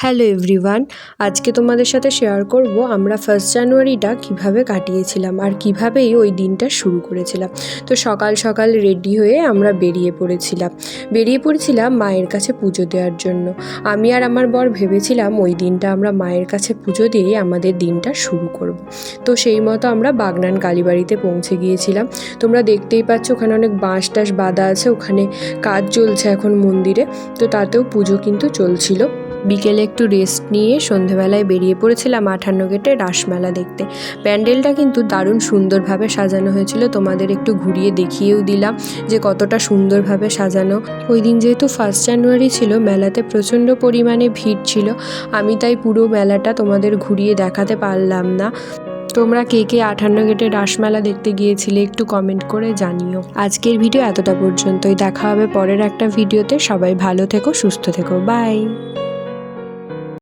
Hello everyone, আজকে তোমাদের সাথে শেয়ার করব আমরা 1 জানুয়ারিটা কিভাবে কাটিয়েছিলাম আর কিভাবেই ওই দিনটা শুরু করেছিলাম। তো সকাল সকাল রেডি হয়ে আমরা বেরিয়ে পড়েছিলাম মায়ের কাছে পুজো দেওয়ার জন্য। আমি আর আমার বর ভেবেছিলাম ওই দিনটা আমরা মায়ের কাছে পুজো দিয়ে আমাদের দিনটা শুরু করব। তো সেই মতো আমরা বাগনান কালীবাড়িতে পৌঁছে গিয়েছিলাম। তোমরা দেখতেই পাচ্ছ ওখানে অনেক বাঁশ টাশ বাঁধা আছে, ওখানে কাজ চলছে এখন মন্দিরে, তো তাতেও পুজো কিন্তু চলছিল। বিকেলে একটু রেস্ট নিয়ে সন্ধেবেলায় বেরিয়ে পড়েছিলাম 58 গেটে রাসমেলা দেখতে। প্যান্ডেলটা কিন্তু দারুণ সুন্দরভাবে সাজানো হয়েছিল, তোমাদের একটু ঘুরিয়ে দেখিয়েও দিলাম যে কতটা সুন্দরভাবে সাজানো। ওই দিন যেহেতু 1 জানুয়ারি ছিল, মেলাতে প্রচণ্ড পরিমাণে ভিড় ছিল, আমি তাই পুরো মেলাটা তোমাদের ঘুরিয়ে দেখাতে পারলাম না। তোমরা কে কে 58 গেটে রাসমেলা দেখতে গিয়েছিলে একটু কমেন্ট করে জানিও। আজকের ভিডিও এতটা পর্যন্তই, দেখা হবে পরের একটা ভিডিওতে। সবাই ভালো থেকো, সুস্থ থেকো, বাই।